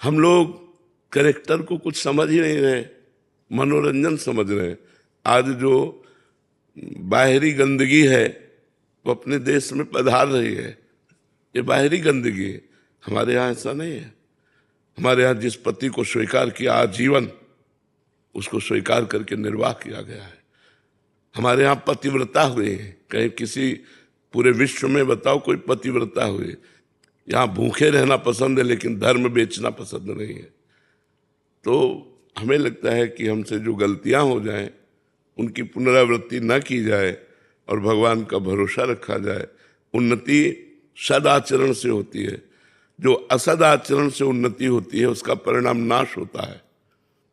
हम लोग कैरेक्टर को कुछ समझ ही नहीं रहे, मनोरंजन समझ रहे हैं। आज जो बाहरी गंदगी है वो अपने देश में पधार रही है, ये बाहरी गंदगी है। हमारे यहाँ ऐसा नहीं है। हमारे यहाँ जिस पति को स्वीकार किया आजीवन, उसको स्वीकार करके निर्वाह किया गया है। हमारे यहाँ पतिव्रता हुए हैं, कहीं किसी पूरे विश्व में बताओ कोई पतिव्रता हुए। यहाँ भूखे रहना पसंद है लेकिन धर्म बेचना पसंद नहीं है। तो हमें लगता है कि हमसे जो गलतियां हो जाएं उनकी पुनरावृत्ति न की जाए और भगवान का भरोसा रखा जाए। उन्नति सदाचरण से होती है, जो असदाचरण से उन्नति होती है उसका परिणाम नाश होता है।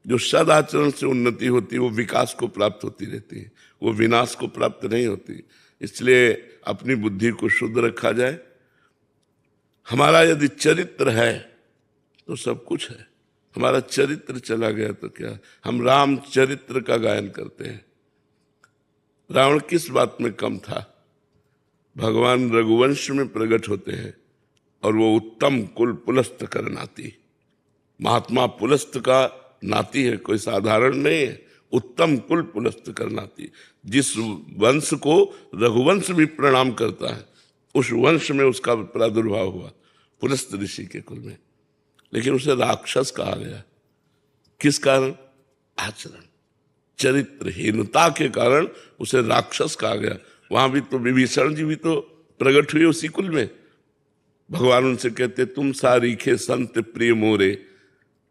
जो सदाचरण से उन्नति होती है वो विकास को प्राप्त होती रहती है, वो विनाश को प्राप्त नहीं होती। इसलिए अपनी बुद्धि को शुद्ध रखा जाए। हमारा यदि चरित्र है तो सब कुछ है। हमारा चरित्र चला गया तो क्या। हम राम चरित्र का गायन करते हैं। रावण किस बात में कम था? भगवान रघुवंश में प्रकट होते हैं और वो उत्तम कुल पुलस्त कर नाती। महात्मा पुलस्त का नाती है, कोई साधारण नहीं है। उत्तम कुल पुलस्त कर नाती, जिस वंश को रघुवंश भी प्रणाम करता है उस वंश में उसका प्रादुर्भाव हुआ, पुलस्त ऋषि के कुल में। लेकिन उसे राक्षस कहा गया। किस कारण? आचरण, चरित्रहीनता के कारण उसे राक्षस कहा गया। वहां भी तो विभीषण जी भी तो प्रकट हुए उसी कुल में। भगवान उनसे कहते तुम सारीखे संत प्रिय मोरे,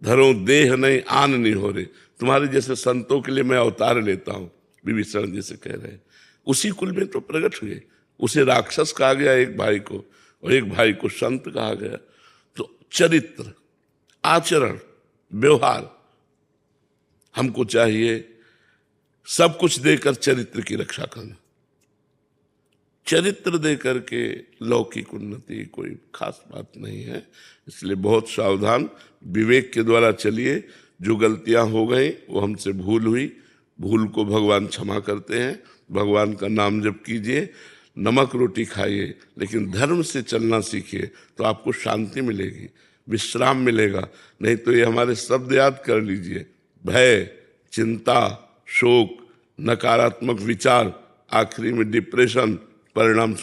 धरो देह नहीं आन नहीं हो रे। तुम्हारे जैसे संतों के लिए मैं अवतार लेता हूं, विभीषण जी से कह रहे हैं। उसी कुल में तो प्रकट हुए। उसे राक्षस कहा गया एक भाई को, और एक भाई को संत कहा गया। तो चरित्र, आचरण, व्यवहार, हमको चाहिए सब कुछ देकर चरित्र की रक्षा करना। चरित्र देकर के लौकिक उन्नति कोई खास बात नहीं है। इसलिए बहुत सावधान, विवेक के द्वारा चलिए। जो गलतियां हो गई वो हमसे भूल हुई, भूल को भगवान क्षमा करते हैं। भगवान का नाम जप कीजिए, नमक रोटी खाइए, लेकिन धर्म से चलना सीखिए तो आपको शांति मिलेगी, विश्राम मिलेगा। नहीं तो ये हमारे शब्द याद कर लीजिए, भय, चिंता, शोक, नकारात्मक विचार, आखिरी में डिप्रेशन, परिणाम।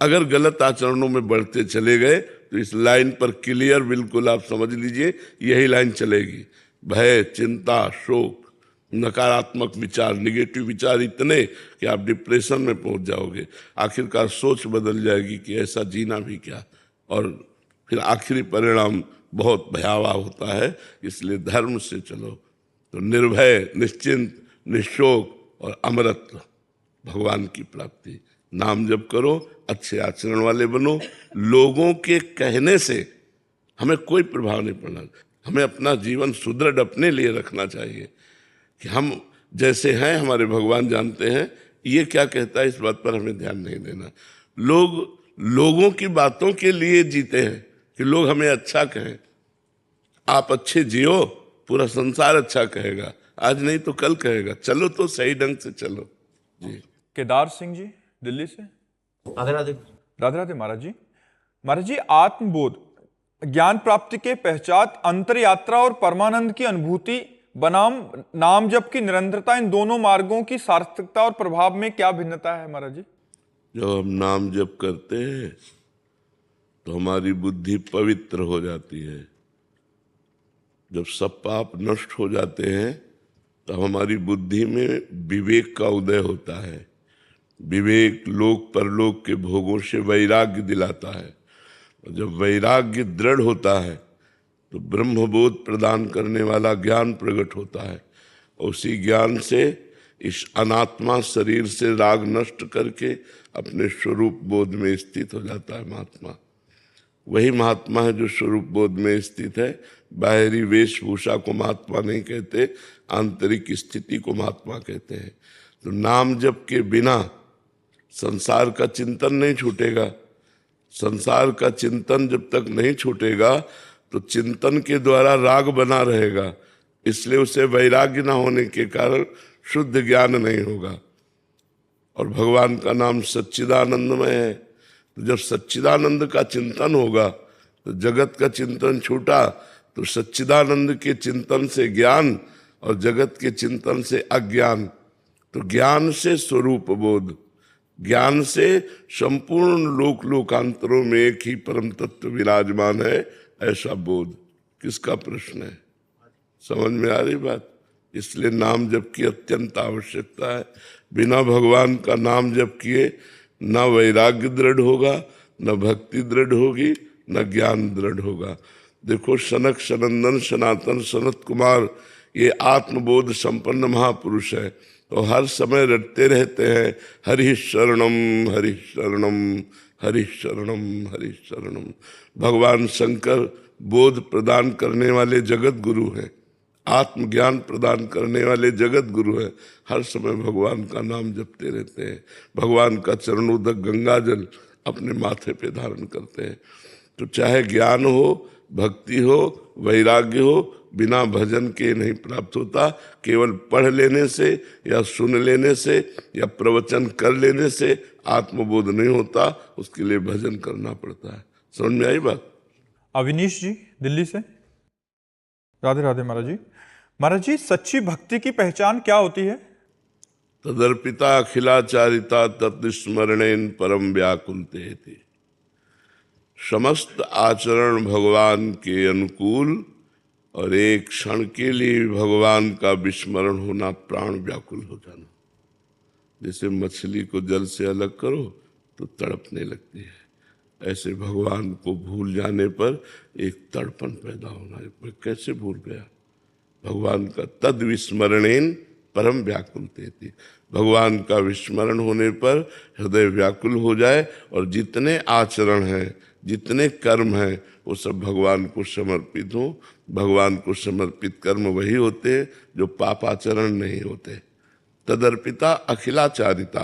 अगर गलत आचरणों में बढ़ते चले गए तो इस लाइन पर क्लियर बिल्कुल आप समझ लीजिए, यही लाइन चलेगी। भय, चिंता, शोक, नकारात्मक विचार, निगेटिव विचार इतने कि आप डिप्रेशन में पहुंच जाओगे। आखिरकार सोच बदल जाएगी कि ऐसा जीना भी क्या, और फिर आखिरी परिणाम बहुत भयावह होता है। इसलिए धर्म से चलो तो निर्भय, निश्चिंत, निशोक और अमरत्व, भगवान की प्राप्ति। नाम जप करो, अच्छे आचरण वाले बनो। लोगों के कहने से हमें कोई प्रभाव नहीं पड़ना। हमें अपना जीवन सुदृढ़ अपने लिए रखना चाहिए कि हम जैसे हैं हमारे भगवान जानते हैं। ये क्या कहता है इस बात पर हमें ध्यान नहीं देना। लोगों की बातों के लिए जीते हैं कि लोग हमें अच्छा कहें। आप अच्छे जियो, पूरा संसार अच्छा कहेगा। आज नहीं तो कल कहेगा। चलो तो सही ढंग से चलो जी। केदार सिंह जी दिल्ली से। राधे राधे। राधे राधे महाराज जी। महाराज जी, आत्मबोध, ज्ञान प्राप्ति के पश्चात अंतर यात्रा और परमानंद की अनुभूति बनाम नाम जप की निरंतरता, इन दोनों मार्गों की सार्थकता और प्रभाव में क्या भिन्नता है महाराज जी? जब हम नाम जप करते हैं तो हमारी बुद्धि पवित्र हो जाती है। जब सब पाप नष्ट हो जाते हैं तो हमारी बुद्धि में विवेक का उदय होता है। विवेक लोक परलोक के भोगों से वैराग्य दिलाता है। और जब वैराग्य दृढ़ होता है तो ब्रह्मबोध प्रदान करने वाला ज्ञान प्रकट होता है। और उसी ज्ञान से इस अनात्मा शरीर से राग नष्ट करके अपने स्वरूप बोध में स्थित हो जाता है महात्मा। वही महात्मा है जो स्वरूप बोध में स्थित है। बाहरी वेशभूषा को महात्मा नहीं कहते, आंतरिक स्थिति को महात्मा कहते हैं। तो नाम जप के बिना संसार का चिंतन नहीं छूटेगा। संसार का चिंतन जब तक नहीं छूटेगा तो चिंतन के द्वारा राग बना रहेगा। इसलिए उसे वैराग्य ना होने के कारण शुद्ध ज्ञान नहीं होगा। और भगवान का नाम सच्चिदानंदमय है। तो जब सच्चिदानंद का चिंतन होगा तो जगत का चिंतन छूटा, तो सच्चिदानंद के चिंतन से ज्ञान और जगत के चिंतन से अज्ञान। तो ज्ञान से स्वरूप बोध, ज्ञान से संपूर्ण लोक लोकांतरों में एक ही परम तत्व विराजमान है, ऐसा बोध। किसका प्रश्न है? समझ में आ रही बात? इसलिए नाम जप की अत्यंत आवश्यकता है। बिना भगवान का नाम जप किए न वैराग्य दृढ़ होगा, न भक्ति दृढ़ होगी, न ज्ञान दृढ़ होगा। देखो सनक सनंदन सनातन सनत कुमार ये आत्मबोध संपन्न महापुरुष है, तो हर समय रटते रहते हैं हरि शरणम हरि शरणम हरि शरणम हरि शरणम। भगवान शंकर बोध प्रदान करने वाले जगत गुरु हैं, आत्मज्ञान प्रदान करने वाले जगत गुरु हैं। हर समय भगवान का नाम जपते रहते हैं, भगवान का चरणोदक गंगा जल अपने माथे पे धारण करते हैं। तो चाहे ज्ञान हो, भक्ति हो, वैराग्य हो, बिना भजन के नहीं प्राप्त होता। केवल पढ़ लेने से या सुन लेने से या प्रवचन कर लेने से आत्मबोध नहीं होता, उसके लिए भजन करना पड़ता है। समझ में आई बात? अविनीश जी दिल्ली से। राधे राधे महाराज जी। महाराज जी, सच्ची भक्ति की पहचान क्या होती है? तदर्पिता अखिलाचारिता तत्स्मरणेन परम व्याकुलते थी। समस्त आचरण भगवान के अनुकूल और एक क्षण के लिए भगवान का विस्मरण होना, प्राण व्याकुल हो जाना। जैसे मछली को जल से अलग करो तो तड़पने लगती है, ऐसे भगवान को भूल जाने पर एक तड़पन पैदा होना। मैं कैसे भूल गया भगवान का? तद विस्मरणेन परम व्याकुलते थी। भगवान का विस्मरण होने पर हृदय व्याकुल हो जाए और जितने आचरण हैं, जितने कर्म हैं, वो सब भगवान को समर्पित हो। भगवान को समर्पित कर्म वही होते हैं जो पापाचरण नहीं होते। तदर्पिता अखिलाचारिता,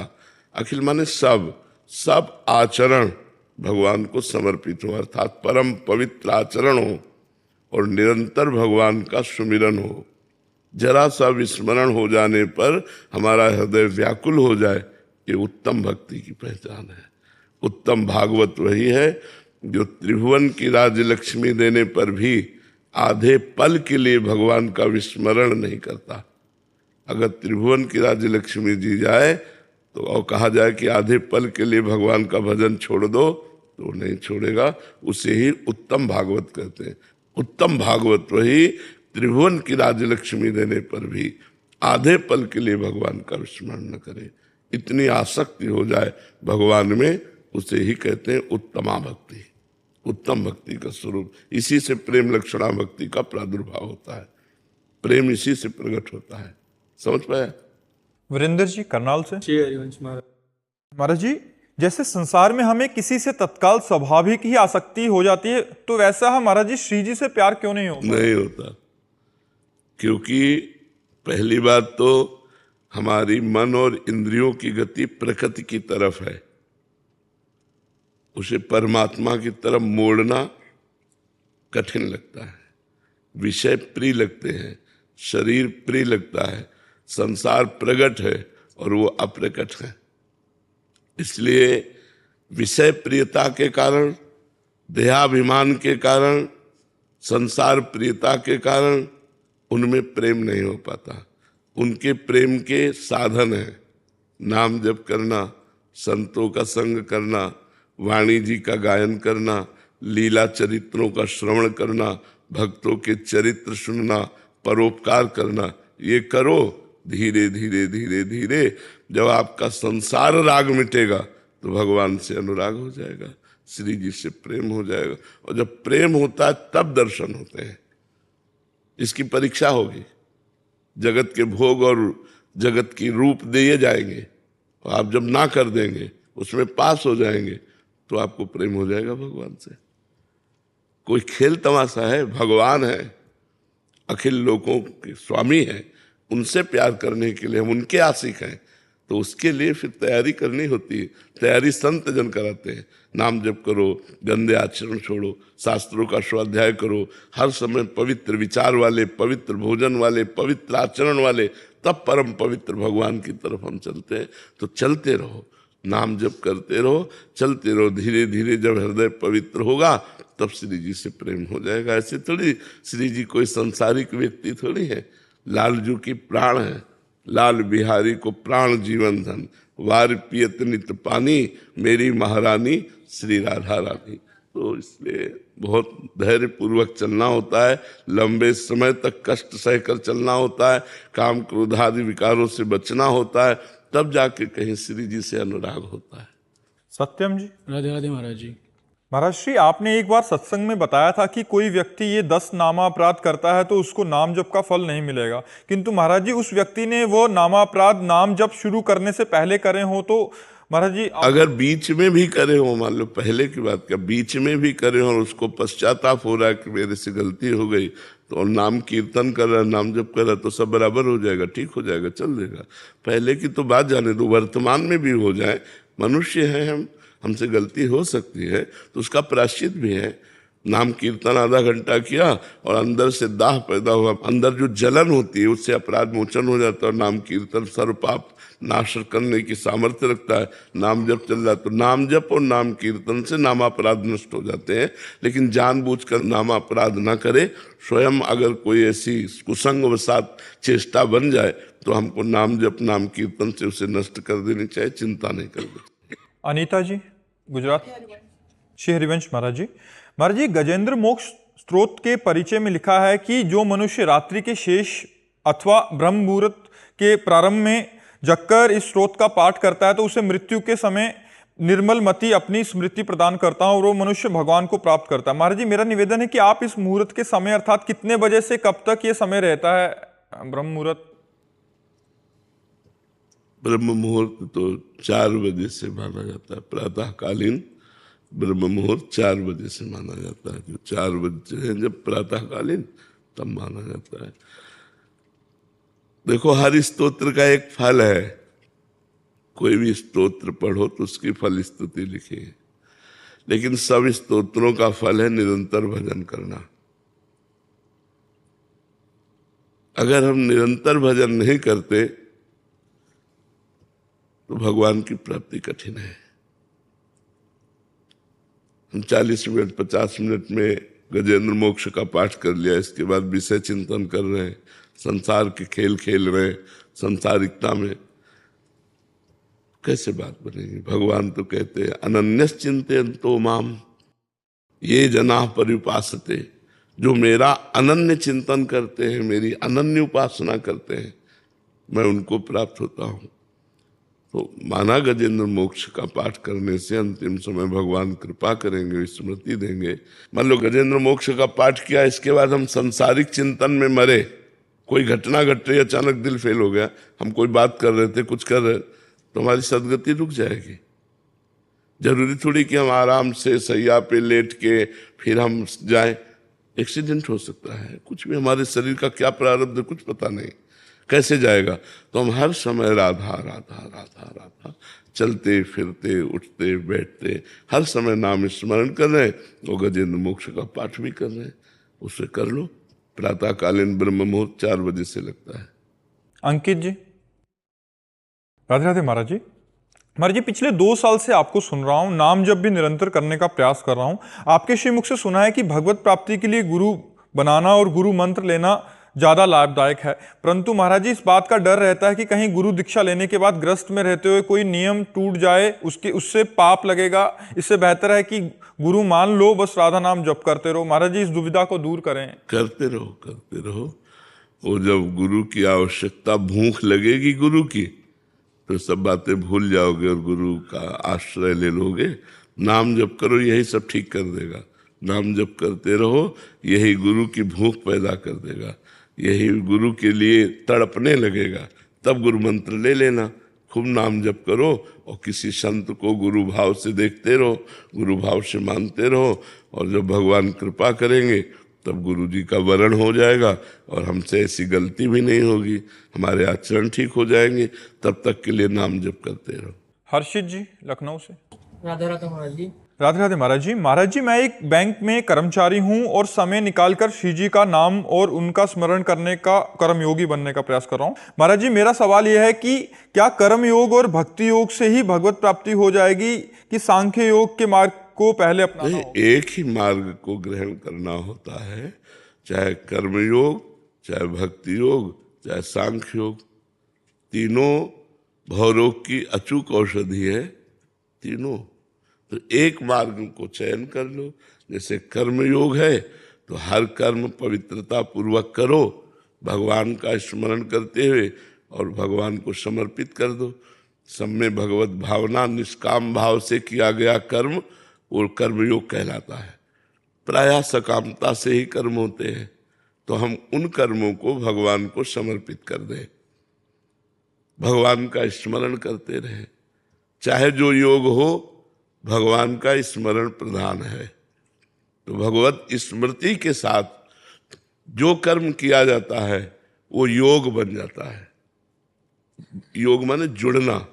अखिल माने सब, सब आचरण भगवान को समर्पित हो, अर्थात परम पवित्र आचरण हो और निरंतर भगवान का सुमिरन हो। जरा सा विस्मरण हो जाने पर हमारा हृदय व्याकुल हो जाए, ये उत्तम भक्ति की पहचान है। उत्तम भागवत वही है जो त्रिभुवन की राजलक्ष्मी देने पर भी आधे पल के लिए भगवान का विस्मरण नहीं करता। अगर त्रिभुवन की राजलक्ष्मी जी जाए तो और कहा जाए कि आधे पल के लिए भगवान का भजन छोड़ दो, तो नहीं छोड़ेगा। उसे ही उत्तम भागवत कहते हैं। उत्तम भागवत वही त्रिभुवन की राजलक्ष्मी देने पर भी आधे पल के लिए भगवान का विस्मरण न करे, इतनी आसक्ति हो जाए भगवान में, उसे ही कहते हैं उत्तमा भक्ति। उत्तम भक्ति का स्वरूप, इसी से प्रेम लक्षणा भक्ति का प्रादुर्भाव होता है। प्रेम इसी से प्रकट होता है। समझ पाया? वीरेंद्र जी करनाल से। जी हरिवंश महाराज। महाराज जी, जैसे संसार में हमें किसी से तत्काल स्वाभाविक ही आसक्ति हो जाती है, तो वैसा हम महाराज जी श्री जी से प्यार क्यों नहीं होता? नहीं होता, क्योंकि पहली बात तो हमारी मन और इंद्रियों की गति प्रकृति की तरफ है। उसे परमात्मा की तरफ मोड़ना कठिन लगता है। विषय प्रिय लगते हैं, शरीर प्रिय लगता है, संसार प्रगट है और वो अप्रकट है। इसलिए विषय प्रियता के कारण, देहाभिमान के कारण, संसार प्रियता के कारण उनमें प्रेम नहीं हो पाता। उनके प्रेम के साधन है नाम जप करना, संतों का संग करना, वाणी जी का गायन करना, लीला चरित्रों का श्रवण करना, भक्तों के चरित्र सुनना, परोपकार करना। ये करो, धीरे धीरे धीरे धीरे जब आपका संसार राग मिटेगा तो भगवान से अनुराग हो जाएगा, श्री जी से प्रेम हो जाएगा। और जब प्रेम होता है तब दर्शन होते हैं। इसकी परीक्षा होगी। जगत के भोग और जगत की रूप दिए जाएंगे, और आप जब ना कर देंगे, उसमें पास हो जाएंगे, तो आपको प्रेम हो जाएगा भगवान से। कोई खेल तमाशा है? भगवान है, अखिल लोकों के स्वामी हैं, उनसे प्यार करने के लिए हम उनके आशिक हैं, तो उसके लिए फिर तैयारी करनी होती है। तैयारी संत जन कराते हैं। नाम जप करो, गंदे आचरण छोड़ो, शास्त्रों का स्वाध्याय करो, हर समय पवित्र विचार वाले, पवित्र भोजन वाले, पवित्र आचरण वाले, तब परम पवित्र भगवान की तरफ हम चलते हैं। तो चलते रहो, नाम जप करते रहो, चलते रहो। धीरे धीरे जब हृदय पवित्र होगा तब श्री जी से प्रेम हो जाएगा। ऐसे थोड़ी श्री जी कोई सांसारिक व्यक्ति थोड़ी है, लालजू की प्राण है। लाल बिहारी को प्राण जीवन धन, वार पियत नित पानी, मेरी महारानी श्री राधा रानी। तो इसलिए बहुत धैर्य पूर्वक चलना होता है, लंबे समय तक कष्ट सहकर चलना होता है, काम क्रोध आदि विकारों से बचना होता है, तब जाके कहीं श्री जी से अनुराग होता है। सत्यम जी। राधे राधे महाराज जी। महाराज श्री, आपने एक बार सत्संग में बताया था कि कोई व्यक्ति ये 10 नामापराध करता है तो उसको नाम जप का फल नहीं मिलेगा, किंतु महाराज जी उस व्यक्ति ने वो नामापराध नाम जप शुरू करने से पहले करे हो, तो महाराज जी अगर बीच में भी करे हो, मान लो पहले की बात का, बीच में भी करे हो और उसको पश्चाताप हो रहा है कि मेरे से गलती हो गई, तो नाम कीर्तन कर रहा है, नाम जप कर रहा है, तो सब बराबर हो जाएगा, ठीक हो जाएगा, चल देगा। पहले की तो बात जाने दो, वर्तमान में भी हो जाए, मनुष्य है हम, हमसे गलती हो सकती है, तो उसका प्रायश्चित भी है। नाम कीर्तन आधा घंटा किया और अंदर से दाह पैदा हुआ, अंदर जो जलन होती है उससे अपराध मोचन हो जाता है। और नाम कीर्तन सर्व पाप नाश करने की सामर्थ्य रखता है। नाम जप चल रहा है तो नाम जप और नाम कीर्तन से नामापराध नष्ट हो जाते हैं। लेकिन जानबूझकर नामापराध ना करे। स्वयं अगर कोई ऐसी कुसंग वसात चेष्टा बन जाए तो हमको नाम जप नाम कीर्तन से उसे नष्ट कर देनी चाहिए, चिंता नहीं करनी। अनीता जी गुजरात। श्री हरिवंश महाराज जी। महाराज जी, गजेंद्र मोक्ष स्त्रोत के परिचय में लिखा है कि जो मनुष्य रात्रि के शेष अथवा ब्रह्म मुहूर्त के प्रारंभ में जगकर इस स्त्रोत का पाठ करता है तो उसे मृत्यु के समय निर्मल मति अपनी स्मृति प्रदान करता है और वो मनुष्य भगवान को प्राप्त करता है। महाराज जी, मेरा निवेदन है कि आप इस मुहूर्त के समय अर्थात कितने बजे से कब तक ये समय रहता है ब्रह्म मुहूर्त? ब्रह्म मुहूर्त तो 4 बजे से माना जाता है, प्रातःकालीन ब्रह्म मुहूर्त 4 बजे से माना जाता है। जो 4 बजे हैं जब प्रातःकालीन, तब माना जाता है। देखो, हर स्तोत्र का एक फल है। कोई भी स्तोत्र पढ़ो तो उसकी फल स्तुति लिखी है, लेकिन सब स्तोत्रों का फल है निरंतर भजन करना। अगर हम निरंतर भजन नहीं करते तो भगवान की प्राप्ति कठिन है। हम 40 मिनट 50 मिनट में गजेंद्र मोक्ष का पाठ कर लिया, इसके बाद विषय चिंतन कर रहे हैं, संसार के खेल खेल रहे हैं, संसारिकता में, कैसे बात बनेगी? भगवान तो कहते हैं अनन्यस चिंतयन्तो माम ये जना पर्युपासते, जो मेरा अनन्य चिंतन करते हैं, मेरी अनन्य उपासना करते हैं, मैं उनको प्राप्त होता हूँ। तो माना गजेंद्र मोक्ष का पाठ करने से अंतिम समय भगवान कृपा करेंगे, स्मृति देंगे। मान लो गजेंद्र मोक्ष का पाठ किया, इसके बाद हम संसारिक चिंतन में मरे, कोई घटना घट रही, अचानक दिल फेल हो गया, हम कोई बात कर रहे थे, कुछ कर रहे, तो हमारी सदगति रुक जाएगी। जरूरी थोड़ी कि हम आराम से सैया पे लेट के फिर हम जाएं। एक्सीडेंट हो सकता है, कुछ भी, हमारे शरीर का क्या प्रारब्ध है कुछ पता नहीं, कैसे जाएगा। तो हम हर समय राधा राधा राधा राधा चलते फिरते उठते बैठते हर समय नाम स्मरण कर रहे हैं और गजेंद्र मोक्ष का पाठ भी कर रहे हैं। उसे कर लो। प्रातःकालीन ब्रह्म मुहूर्त 4 बजे से लगता है। अंकित जी। राधे राधे महाराज जी। महाराज जी, पिछले 2 साल से आपको सुन रहा हूं, नाम जप भी निरंतर करने का प्रयास कर रहा हूं। आपके श्रीमुख से सुना है कि भगवत प्राप्ति के लिए गुरु बनाना और गुरु मंत्र लेना ज्यादा लाभदायक है, परंतु महाराज जी इस बात का डर रहता है कि कहीं गुरु दीक्षा लेने के बाद ग्रस्त में रहते हुए कोई नियम टूट जाए, उससे पाप लगेगा। इससे बेहतर है कि गुरु मान लो, बस राधा नाम जप करते रहो। महाराज जी, इस दुविधा को दूर करें। करते रहो, करते रहो। वो जब गुरु की आवश्यकता, भूख लगेगी गुरु की, तो सब बातें भूल जाओगे और गुरु का आश्रय ले लोगे। नाम जप करो, यही सब ठीक कर देगा। नाम जप करते रहो, यही गुरु की भूख पैदा कर देगा, यही गुरु के लिए तड़पने लगेगा। तब गुरु मंत्र ले लेना, खूब नाम जप करो और किसी संत को गुरु भाव से देखते रहो, गुरु भाव से मानते रहो, और जब भगवान कृपा करेंगे तब गुरु जी का वरण हो जाएगा और हमसे ऐसी गलती भी नहीं होगी, हमारे आचरण ठीक हो जाएंगे। तब तक के लिए नाम जप करते रहो। हर्षित जी लखनऊ से। राधे राधे महाराज जी। राधे राधे महाराज जी। महाराज जी, मैं एक बैंक में कर्मचारी हूं और समय निकालकर श्री जी का नाम और उनका स्मरण करने का, कर्मयोगी बनने का प्रयास कर रहा हूं। महाराज जी, मेरा सवाल यह है कि क्या कर्मयोग और भक्ति योग से ही भगवत प्राप्ति हो जाएगी कि सांख्य योग के मार्ग को पहले अपनाना नहीं, होगा? एक ही मार्ग को ग्रहण करना होता है, चाहे कर्मयोग, चाहे भक्ति योग, चाहे सांख्य योग। तीनों भवरोग की अचूक औषधि है तीनों। तो एक मार्ग को चयन कर लो। जैसे कर्मयोग है तो हर कर्म पवित्रता पूर्वक करो, भगवान का स्मरण करते हुए, और भगवान को समर्पित कर दो। सब में भगवत भावना, निष्काम भाव से किया गया कर्म वो कर्मयोग कहलाता है। प्रायः सकामता से ही कर्म होते हैं, तो हम उन कर्मों को भगवान को समर्पित कर दें, भगवान का स्मरण करते रहें। चाहे जो योग हो, भगवान का स्मरण प्रधान है। तो भगवत स्मृति के साथ जो कर्म किया जाता है वो योग बन जाता है। योग माने जुड़ना।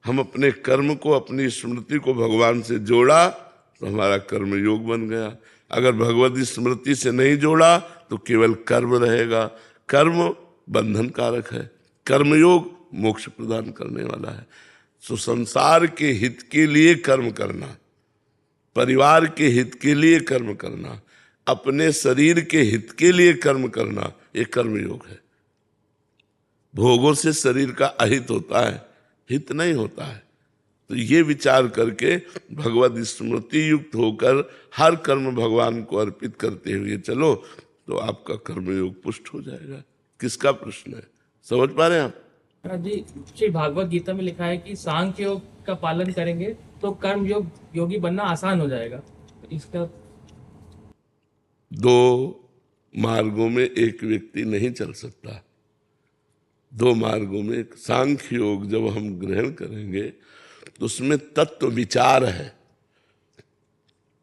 हम अपने कर्म को, अपनी स्मृति को भगवान से जोड़ा तो हमारा कर्म योग बन गया। अगर भगवत स्मृति से नहीं जोड़ा तो केवल कर्म रहेगा। कर्म बंधन कारक है, कर्मयोग मोक्ष प्रदान करने वाला है। सो संसार के हित के लिए कर्म करना, परिवार के हित के लिए कर्म करना, अपने शरीर के हित के लिए कर्म करना, ये कर्मयोग है। भोगों से शरीर का अहित होता है, हित नहीं होता है। तो ये विचार करके भगवत स्मृति युक्त होकर हर कर्म भगवान को अर्पित करते हुए चलो, तो आपका कर्मयोग पुष्ट हो जाएगा। किसका प्रश्न है, समझ पा रहे हैं आप? जी, श्री भागवत गीता में लिखा है कि सांख्य योग का पालन करेंगे तो कर्म योग योगी बनना आसान हो जाएगा। इसका दो मार्गों में एक व्यक्ति नहीं चल सकता। दो मार्गों में सांख्य योग जब हम ग्रहण करेंगे तो उसमें तत्व विचार है,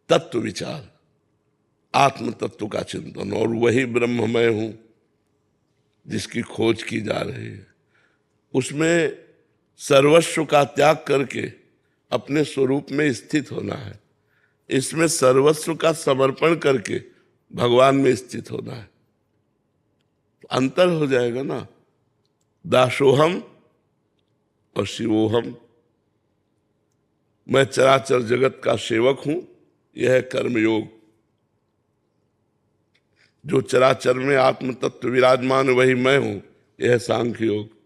तत्व विचार, आत्म तत्व का चिंतन, और वही ब्रह्म मैं हूं जिसकी खोज की जा रही है। उसमें सर्वस्व का त्याग करके अपने स्वरूप में स्थित होना है। इसमें सर्वस्व का समर्पण करके भगवान में स्थित होना है। अंतर हो जाएगा ना, दासोहम और शिवोहम। मैं चराचर जगत का सेवक हूं, यह है कर्मयोग। जो चराचर में आत्म तत्व विराजमान वही मैं हूं, यह है सांख्य योग।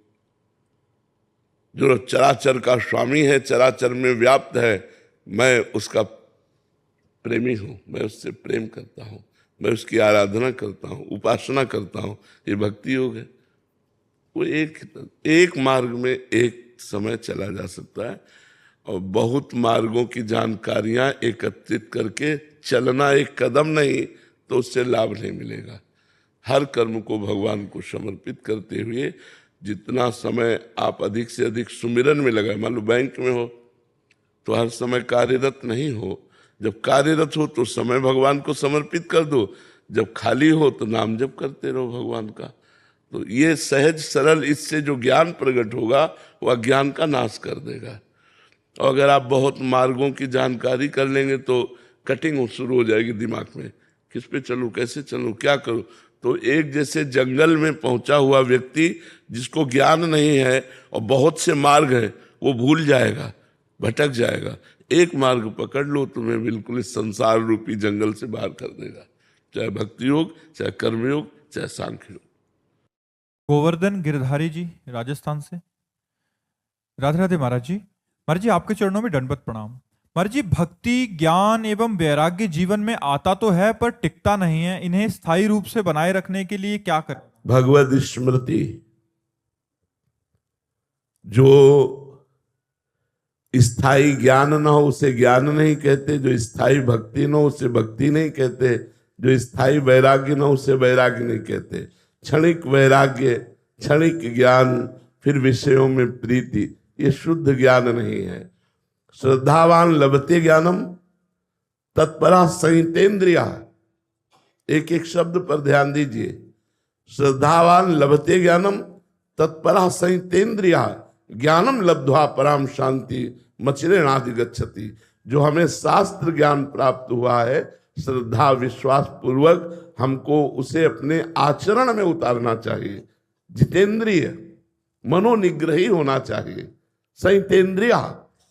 जो चराचर का स्वामी है, चराचर में व्याप्त है, मैं उसका प्रेमी हूं, मैं उससे प्रेम करता हूं, मैं उसकी आराधना करता हूं, उपासना करता हूं, ये भक्ति योग है। वो एक मार्ग में एक समय चला जा सकता है, और बहुत मार्गों की जानकारियां एकत्रित करके चलना एक कदम नहीं तो उससे लाभ नहीं मिलेगा। हर कर्म को भगवान को समर्पित करते हुए जितना समय आप अधिक से अधिक सुमिरन में लगाए। मान लो बैंक में हो तो हर समय कार्यरत नहीं हो, जब कार्यरत हो तो समय भगवान को समर्पित कर दो, जब खाली हो तो नाम जप करते रहो भगवान का। तो ये सहज सरल, इससे जो ज्ञान प्रकट होगा वह अज्ञान का नाश कर देगा। और अगर आप बहुत मार्गों की जानकारी कर लेंगे तो कटिंग शुरू हो जाएगी दिमाग में, किस पे चलूं, कैसे चलूं, क्या करूं। तो एक जैसे जंगल में पहुंचा हुआ व्यक्ति जिसको ज्ञान नहीं है और बहुत से मार्ग हैं, वो भूल जाएगा, भटक जाएगा। एक मार्ग पकड़ लो, तुम्हें बिल्कुल इस संसार रूपी जंगल से बाहर कर देगा, चाहे भक्ति योग, चाहे कर्मयोग, चाहे सांख्य योग। गोवर्धन गिरधारी जी राजस्थान से। राधे राधे महाराज जी। महाराज जी, आपके चरणों में दंडवत प्रणाम। महाराज जी, भक्ति, ज्ञान एवं वैराग्य जीवन में आता तो है पर टिकता नहीं है, इन्हें स्थायी रूप से बनाए रखने के लिए क्या करें? भगवत स्मृति। जो स्थायी ज्ञान न हो उसे ज्ञान नहीं कहते, जो स्थायी भक्ति न हो उसे भक्ति नहीं कहते, जो स्थायी वैराग्य न हो उसे वैराग्य नहीं कहते। क्षणिक वैराग्य, क्षणिक ज्ञान, फिर विषयों में प्रीति, ये शुद्ध ज्ञान नहीं है। श्रद्धावान लभते ज्ञानम तत्परा संहितेन्द्रिया। एक एक शब्द पर ध्यान दीजिए। श्रद्धावान लभते ज्ञानम तत्परा संहितेन्द्रिया ज्ञानम लब्ध्वा पराम शांति मचिरेणाधि गच्छति। जो हमें शास्त्र ज्ञान प्राप्त हुआ है, श्रद्धा विश्वास पूर्वक हमको उसे अपने आचरण में उतारना चाहिए। जितेंद्रिय, मनोनिग्रही होना चाहिए। संहितेन्द्रिया,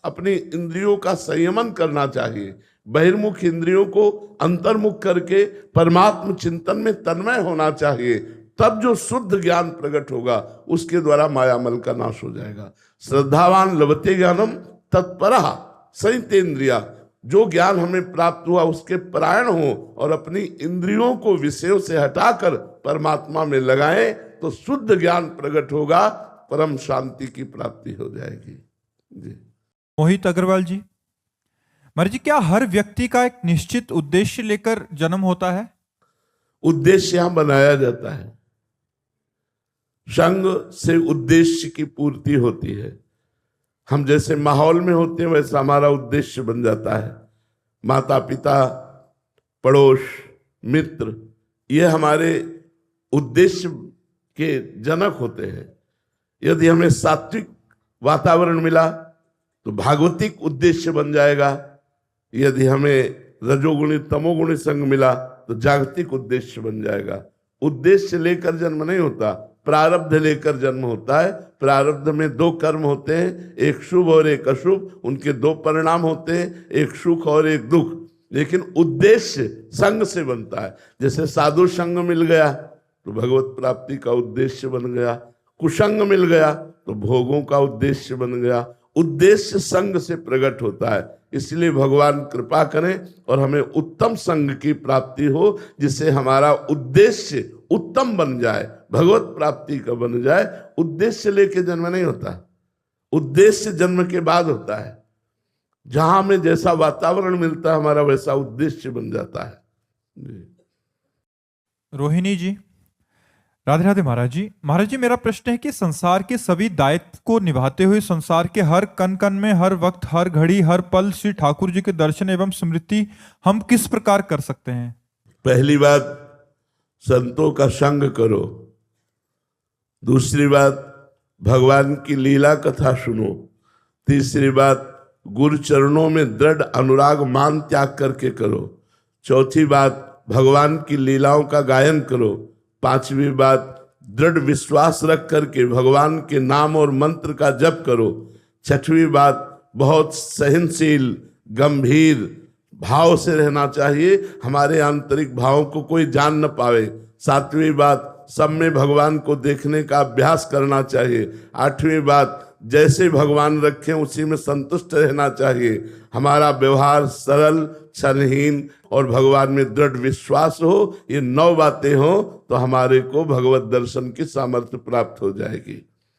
अपनी इंद्रियों का संयमन करना चाहिए। बहिर्मुख इंद्रियों को अंतर्मुख करके परमात्म चिंतन में तन्मय होना चाहिए। तब जो शुद्ध ज्ञान प्रकट होगा उसके द्वारा मायामल का नाश हो जाएगा। श्रद्धावान लभते ज्ञानम तत्परः संयतेन्द्रिया, जो ज्ञान हमें प्राप्त हुआ उसके परायण हो और अपनी इंद्रियों को विषयों से हटाकर परमात्मा में लगाएं तो शुद्ध ज्ञान प्रकट होगा, परम शांति की प्राप्ति हो जाएगी। जी मोहित अग्रवाल जी, महाराज जी क्या हर व्यक्ति का एक निश्चित उद्देश्य लेकर जन्म होता है? उद्देश्य यहां बनाया जाता है, संग से उद्देश्य की पूर्ति होती है। हम जैसे माहौल में होते हैं वैसा हमारा उद्देश्य बन जाता है। माता पिता, पड़ोस, मित्र, ये हमारे उद्देश्य के जनक होते हैं। यदि हमें सात्विक वातावरण मिला तो भागवतिक उद्देश्य बन जाएगा। यदि हमें रजोगुणी तमोगुणी संग मिला तो जागतिक उद्देश्य बन जाएगा। उद्देश्य लेकर जन्म नहीं होता, प्रारब्ध लेकर जन्म होता है। प्रारब्ध में दो कर्म होते हैं, एक शुभ और एक अशुभ, उनके दो परिणाम होते हैं, एक सुख और एक दुख। लेकिन उद्देश्य संग से बनता है। जैसे साधु संग मिल गया तो भगवत प्राप्ति का उद्देश्य बन गया, कुसंग मिल गया तो भोगों का उद्देश्य बन गया। उद्देश्य संग से प्रकट होता है। इसलिए भगवान कृपा करें और हमें उत्तम संग की प्राप्ति हो, जिससे हमारा उद्देश्य उत्तम बन जाए, भगवत प्राप्ति का बन जाए। उद्देश्य लेके जन्म नहीं होता, उद्देश्य जन्म के बाद होता है। जहां हमें जैसा वातावरण मिलता है हमारा वैसा उद्देश्य बन जाता है। रोहिणी जी, राधे राधे महाराज जी। महाराज जी मेरा प्रश्न है कि संसार के सभी दायित्व को निभाते हुए संसार के हर कण कण में, हर वक्त, हर घड़ी, हर पल श्री ठाकुर जी के दर्शन एवं स्मृति हम किस प्रकार कर सकते हैं? पहली बात, संतों का संग करो। दूसरी बात, भगवान की लीला कथा सुनो। तीसरी बात, गुरु चरणों में दृढ़ अनुराग मान त्याग करके करो। चौथी बात, भगवान की लीलाओं का गायन करो। पांचवी बात, दृढ़ विश्वास रख करके भगवान के नाम और मंत्र का जप करो। छठवीं बात, बहुत सहनशील गंभीर भाव से रहना चाहिए, हमारे आंतरिक भावों को कोई जान न पावे। सातवीं बात, सब में भगवान को देखने का अभ्यास करना चाहिए। आठवीं बात, जैसे भगवान रखें उसी में संतुष्ट रहना चाहिए। हमारा व्यवहार सरल, छलहीन और भगवान में दृढ़ विश्वास हो। ये 9 बातें हो तो हमारे को भगवत दर्शन की सामर्थ्य प्राप्त हो जाएगी।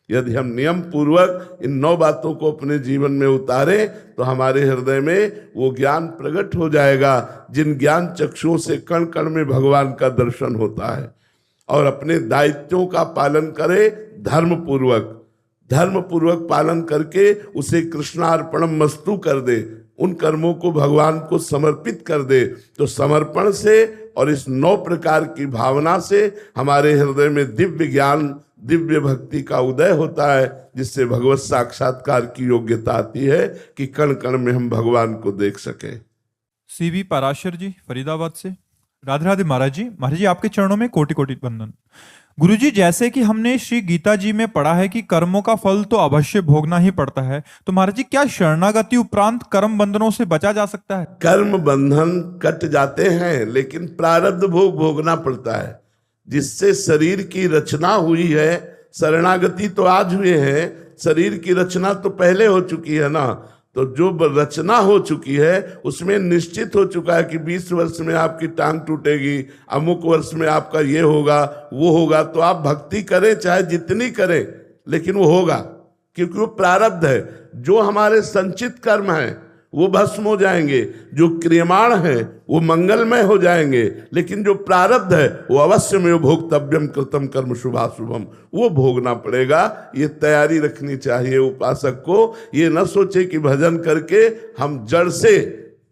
यदि हम नियम पूर्वक इन 9 बातों को अपने जीवन में उतारें तो हमारे हृदय में वो ज्ञान प्रकट हो जाएगा, जिन ज्ञान चक्षुओं से कण कण में भगवान का दर्शन होता है। और अपने दायित्वों का पालन करे धर्म पूर्वक पालन करके उसे कृष्णार्पणम मस्तु कर दे, उन कर्मों को भगवान को समर्पित कर दे। तो समर्पण से और इस 9 प्रकार की भावना से हमारे हृदय में दिव्य ज्ञान, दिव्य भक्ति का उदय होता है, जिससे भगवत साक्षात्कार की योग्यता आती है कि कण कण में हम भगवान को देख सकें। सीवी पराशर जी फरीदाबाद से, राधे राधे महाराज जी। महाराज जी आपके चरणों में कोटि कोटि वंदन। गुरु जी, जैसे कि हमने श्री गीता जी में पढ़ा है कि कर्मों का फल तो अवश्य भोगना ही पड़ता है, तो महाराज जी क्या शरणागति उपरांत कर्म बंधनों से बचा जा सकता है? कर्म बंधन कट जाते हैं, लेकिन प्रारब्ध भोग भोगना पड़ता है। जिससे शरीर की रचना हुई है, शरणागति तो आज हुए हैं, शरीर की रचना तो पहले हो चुकी है ना। तो जो रचना हो चुकी है उसमें निश्चित हो चुका है कि 20 वर्ष में आपकी टांग टूटेगी, अमुक वर्ष में आपका ये होगा वो होगा। तो आप भक्ति करें चाहे जितनी करें, लेकिन वो होगा, क्योंकि वो प्रारब्ध है। जो हमारे संचित कर्म हैं वो भस्म हो जाएंगे, जो क्रियमाण है वो मंगलमय हो जाएंगे, लेकिन जो प्रारब्ध है वो अवश्य में भोक्तव्यम कृतम कर्म शुभाशुभम, वो भोगना पड़ेगा। ये तैयारी रखनी चाहिए उपासक को। ये न सोचे कि भजन करके हम जड़ से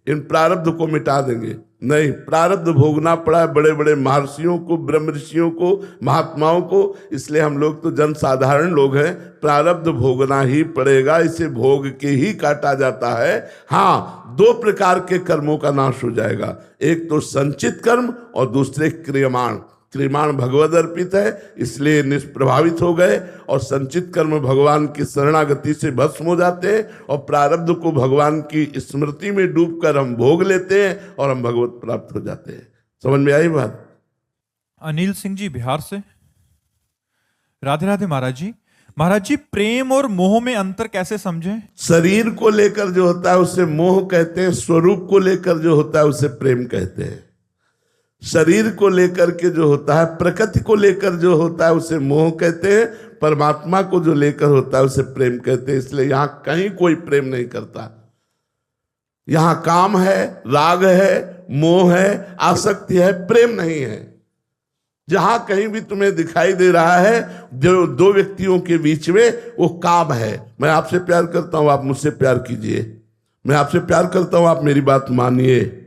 इन प्रारब्ध को मिटा देंगे, नहीं, प्रारब्ध भोगना पड़ा है बड़े बड़े महर्षियों को, ब्रह्म ऋषियों को, महात्माओं को। इसलिए हम लोग तो जन साधारण लोग हैं, प्रारब्ध भोगना ही पड़ेगा, इसे भोग के ही काटा जाता है। हाँ, 2 प्रकार के कर्मों का नाश हो जाएगा, एक तो संचित कर्म और दूसरे क्रियमाण। क्रियमाण भगवद अर्पित है, इसलिए निष्प्रभावित हो गए और संचित कर्म भगवान की शरणागति से भस्म हो जाते हैं और प्रारब्ध को भगवान की स्मृति में डूबकर हम भोग लेते हैं और हम भगवत प्राप्त हो जाते हैं। समझ में आई बात? अनिल सिंह जी बिहार से। राधे राधे महाराज जी। महाराज जी, प्रेम और मोह में अंतर कैसे समझें? शरीर को लेकर जो होता है उसे मोह कहते हैं, स्वरूप को लेकर जो होता है उसे प्रेम कहते हैं। शरीर को लेकर के जो होता है, प्रकृति को लेकर जो होता है उसे मोह कहते हैं, परमात्मा को जो लेकर होता है उसे प्रेम कहते हैं। इसलिए यहां कहीं कोई प्रेम नहीं करता। यहां काम है, राग है, मोह है, आसक्ति है, प्रेम नहीं है। जहां कहीं भी तुम्हें दिखाई दे रहा है जो दो व्यक्तियों के बीच में, वो काम है। मैं आपसे प्यार करता हूं, आप मुझसे प्यार कीजिए। मैं आपसे प्यार करता हूं, आप मेरी बात मानिए।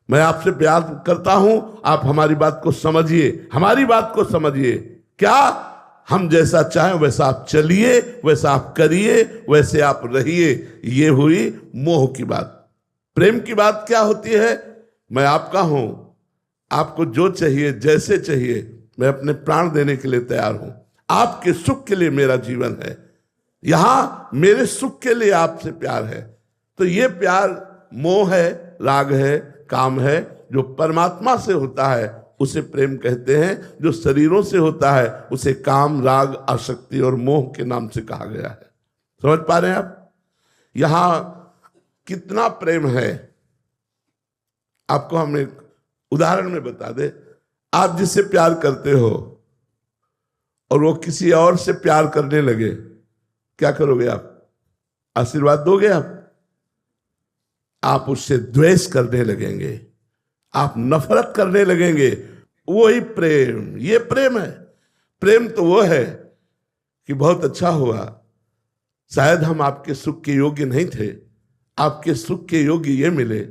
मैं आपसे प्यार करता हूं, आप हमारी बात को समझिए, हमारी बात को समझिए। क्या हम जैसा चाहें वैसा आप चलिए, वैसा आप करिए, वैसे आप रहिए। ये हुई मोह की बात। प्रेम की बात क्या होती है? मैं आपका हूं, आपको जो चाहिए, जैसे चाहिए, मैं अपने प्राण देने के लिए तैयार हूं। आपके सुख के लिए मेरा जीवन है, यहां मेरे सुख के लिए आपसे प्यार है। तो ये प्यार मोह है, राग है, काम है। जो परमात्मा से होता है उसे प्रेम कहते हैं, जो शरीरों से होता है उसे काम, राग, आसक्ति और मोह के नाम से कहा गया है। समझ पा रहे हैं आप? यहां कितना प्रेम है आपको हम एक उदाहरण में बता दे। आप जिससे प्यार करते हो और वो किसी और से प्यार करने लगे, क्या करोगे आप? आशीर्वाद दोगे आप उससे द्वेष करने लगेंगे, आप नफरत करने लगेंगे। वही प्रेम, ये प्रेम है। प्रेम तो वो है कि बहुत अच्छा हुआ, शायद हम आपके सुख के योग्य नहीं थे, आपके सुख के योग्य ये मिले।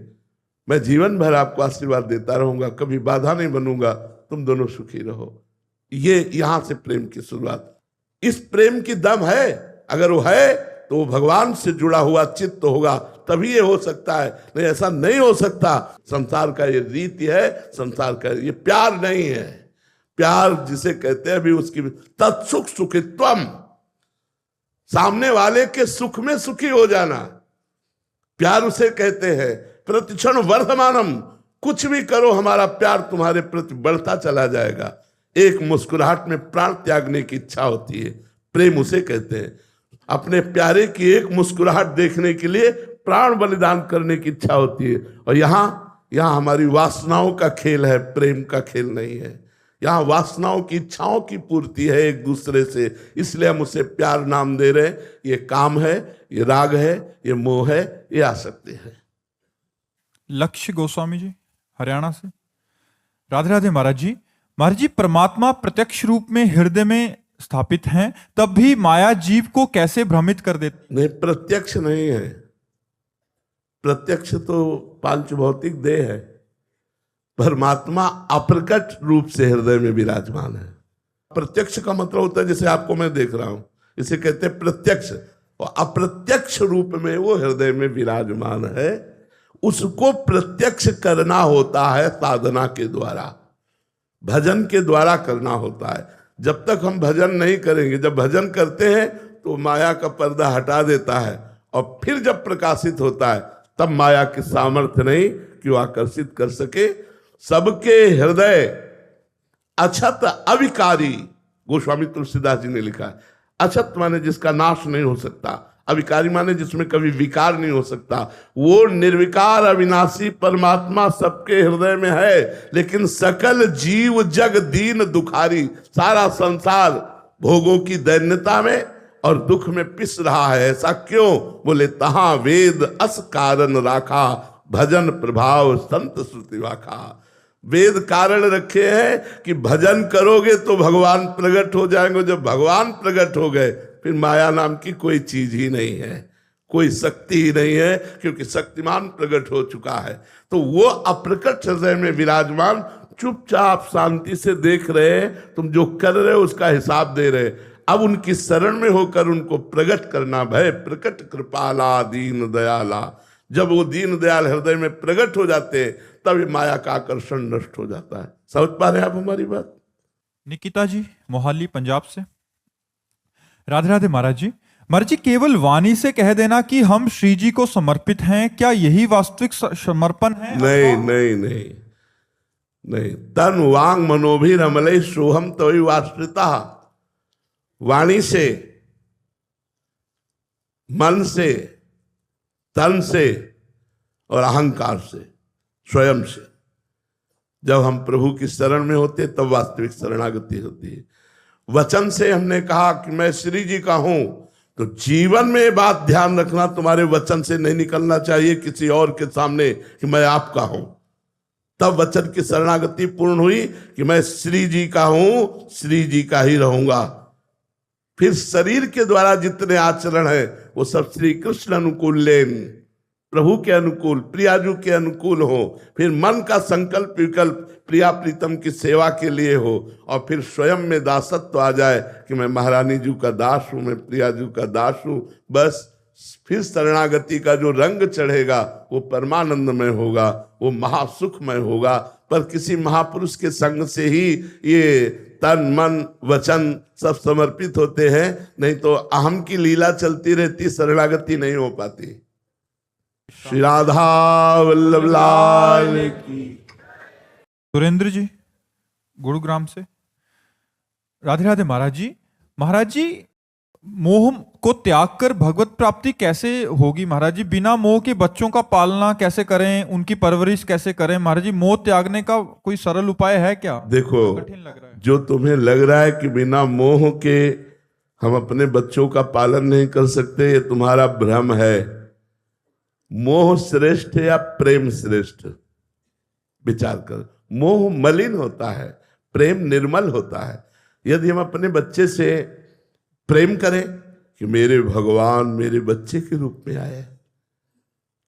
मैं जीवन भर आपको आशीर्वाद देता रहूंगा, कभी बाधा नहीं बनूंगा, तुम दोनों सुखी रहो। ये यहां से प्रेम की शुरुआत। इस प्रेम की दम है, अगर वो है तो वो भगवान से जुड़ा हुआ चित्त होगा, तभी ये हो सकता है, नहीं ऐसा नहीं हो सकता। संसार का ये रीति है, संसार का ये प्यार नहीं है। प्यार जिसे कहते हैं, अभी उसकी तत्सुख सुखित्वम, सामने वाले के सुख में सुखी हो जाना, प्यार उसे कहते हैं। प्रतिक्षण वर्धमानम, कुछ भी करो हमारा प्यार तुम्हारे प्रति बढ़ता चला जाएगा। एक मुस्कुराहट में प्राण त्यागने की इच्छा होती है, प्रेम उसे कहते हैं। अपने प्यारे की एक मुस्कुराहट देखने के लिए प्राण बलिदान करने की इच्छा होती है। और यहाँ हमारी वासनाओं का खेल है, प्रेम का खेल नहीं है। यहाँ वासनाओं की, इच्छाओं की पूर्ति है एक दूसरे से, इसलिए हम उसे प्यार नाम दे रहे हैं। ये काम है, ये राग है, ये मोह है, ये आसक्ति है। लक्ष्य गोस्वामी जी हरियाणा से। राधे राधे महाराज जी। महाराज जी, परमात्मा प्रत्यक्ष रूप में हृदय में स्थापित हैं, तब भी माया जीव को कैसे भ्रमित कर देती? नहीं, प्रत्यक्ष नहीं है। प्रत्यक्ष तो पांच भौतिक देह है। परमात्मा अप्रकट रूप से हृदय में विराजमान है। प्रत्यक्ष का मतलब होता है जैसे आपको मैं देख रहा हूं, इसे कहते हैं प्रत्यक्ष। और अप्रत्यक्ष रूप में वो हृदय में विराजमान है, उसको प्रत्यक्ष करना होता है साधना के द्वारा, भजन के द्वारा करना होता है। जब तक हम भजन नहीं करेंगे, जब भजन करते हैं तो माया का पर्दा हटा देता है, और फिर जब प्रकाशित होता है तब माया की सामर्थ्य नहीं कि वो आकर्षित कर सके। सबके हृदय अछत अविकारी, गोस्वामी तुलसीदास जी ने लिखा है। अछत माने जिसका नाश नहीं हो सकता, अविकारी माने जिसमें कभी विकार नहीं हो सकता। वो निर्विकार अविनाशी परमात्मा सबके हृदय में है, लेकिन सकल जीव जग दीन दुखारी, सारा संसार भोगों की दैन्यता में और दुख में पिस रहा है। ऐसा क्यों? बोले तहां वेद अस कारण राखा, भजन प्रभाव संत श्रुति वाखा। वेद कारण रखे हैं कि भजन करोगे तो भगवान प्रकट हो जाएंगे। जब भगवान प्रकट हो गए फिर माया नाम की कोई चीज ही नहीं है, कोई शक्ति ही नहीं है, क्योंकि शक्तिमान प्रकट हो चुका है। तो वो अप्रकट हृदय में विराजमान, चुपचाप शांति से देख रहे हैं, तुम जो कर रहे हो उसका हिसाब दे रहे। अब उनकी शरण में होकर उनको प्रकट करना। भय प्रकट कृपाला दीन दयाला, जब वो दीन दयाल हृदय में प्रकट हो जाते हैं तब माया का आकर्षण नष्ट हो जाता है। समझ पा रहे हैं आप हमारी बात? निकिता जी मोहाली पंजाब से। राधे राधे महाराज जी। महाराज जी, केवल वाणी से कह देना कि हम श्री जी को समर्पित हैं, क्या यही वास्तविक समर्पण है? नहीं नहीं नहीं नहीं, तन वांग मनोभी रमले सोहम तवि वाश्रिता। वाणी से, मन से, तन से और अहंकार से, स्वयं से जब हम प्रभु की शरण में होते तब वास्तविक शरणागति होती है। वचन से हमने कहा कि मैं श्री जी का हूं, तो जीवन में ये बात ध्यान रखना, तुम्हारे वचन से नहीं निकलना चाहिए किसी और के सामने कि मैं आपका हूं। तब वचन की शरणागति पूर्ण हुई कि मैं श्री जी का हूं, श्री जी का ही रहूंगा। फिर शरीर के द्वारा जितने आचरण है वो सब श्री कृष्ण अनुकूल लेन, प्रभु के अनुकूल, प्रियाजू के अनुकूल हो। फिर मन का संकल्प विकल्प प्रिया प्रीतम की सेवा के लिए हो, और फिर स्वयं में दासत्व आ जाए कि मैं महारानी जी का दास हूं, मैं प्रियाजू का दास हूं। बस फिर शरणागति का जो रंग चढ़ेगा वो परमानंदमय होगा, वो महासुखमय होगा। पर किसी महापुरुष के संग से ही ये तन मन वचन सब समर्पित होते हैं, नहीं तो अहम की लीला चलती रहती, शरणागति नहीं हो पाती। श्री राधा वल्लभ लाल की। सुरेंद्र जी गुरुग्राम से। राधे राधे महाराज जी। महाराज जी, मोह को त्याग कर भगवत प्राप्ति कैसे होगी महाराज जी? बिना मोह के बच्चों का पालना कैसे करें, उनकी परवरिश कैसे करें महाराज जी? मोह त्यागने का कोई सरल उपाय है क्या? देखो, कठिन लग रहा है। जो तुम्हें लग रहा है कि बिना मोह के हम अपने बच्चों का पालन नहीं कर सकते, ये तुम्हारा भ्रम है। मोह श्रेष्ठ है या प्रेम श्रेष्ठ? विचार कर। मोह मलिन होता है, प्रेम निर्मल होता है। यदि हम अपने बच्चे से प्रेम करें कि मेरे भगवान मेरे बच्चे के रूप में आए,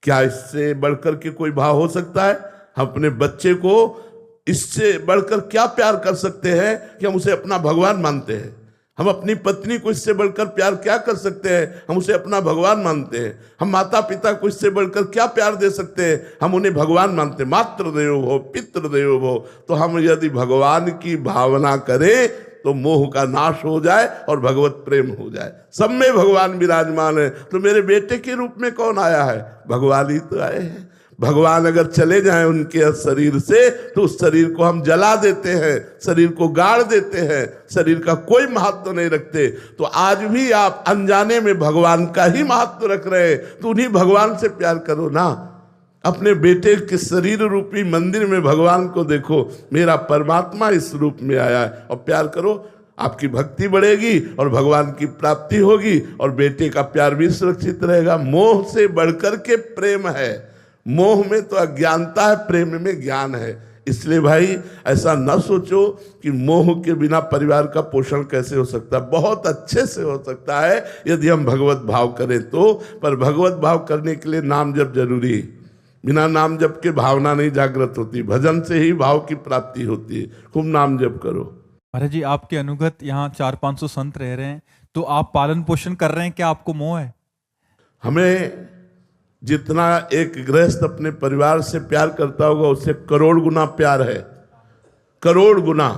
क्या इससे बढ़कर के कोई भाव हो सकता है? हम अपने बच्चे को इससे बढ़कर क्या प्यार कर सकते हैं कि हम उसे अपना भगवान मानते हैं? हम अपनी पत्नी को इससे बढ़कर प्यार क्या कर सकते हैं? हम उसे अपना भगवान मानते हैं। हम माता पिता को इससे बढ़कर क्या प्यार दे सकते हैं? हम उन्हें भगवान मानते हैं। मातृ देवो भव, पितृ देवो भव। तो हम यदि भगवान की भावना करें तो मोह का नाश हो जाए और भगवत प्रेम हो जाए। सब में भगवान विराजमान है। तो मेरे बेटे के रूप में कौन आया है? भगवान ही तो आए हैं। भगवान अगर चले जाएं उनके शरीर से तो उस शरीर को हम जला देते हैं, शरीर को गाड़ देते हैं, शरीर का कोई महत्व नहीं रखते। तो आज भी आप अनजाने में भगवान का ही महत्व रख रहे हैं, तो उन्हीं भगवान से प्यार करो ना। अपने बेटे के शरीर रूपी मंदिर में भगवान को देखो, मेरा परमात्मा इस रूप में आया है, और प्यार करो। आपकी भक्ति बढ़ेगी और भगवान की प्राप्ति होगी और बेटे का प्यार भी सुरक्षित रहेगा। मोह से बढ़कर के प्रेम है। मोह में तो अज्ञानता है, प्रेम में ज्ञान है। इसलिए भाई ऐसा न सोचो कि मोह के बिना परिवार का पोषण कैसे हो सकता है। बहुत अच्छे से हो सकता है यदि हम भगवत भाव करें तो। पर भगवत भाव करने के लिए नाम जप जरूरी है। बिना नाम जप के भावना नहीं जागृत होती, भजन से ही भाव की प्राप्ति होती है। खूब नाम जप करो। महाराज जी, आपके अनुगत यहाँ 400-500 संत रह रहे हैं, तो आप पालन पोषण कर रहे हैं, क्या आपको मोह है? हमें जितना एक गृहस्थ अपने परिवार से प्यार करता होगा उससे करोड़ गुना प्यार है, करोड़ गुना।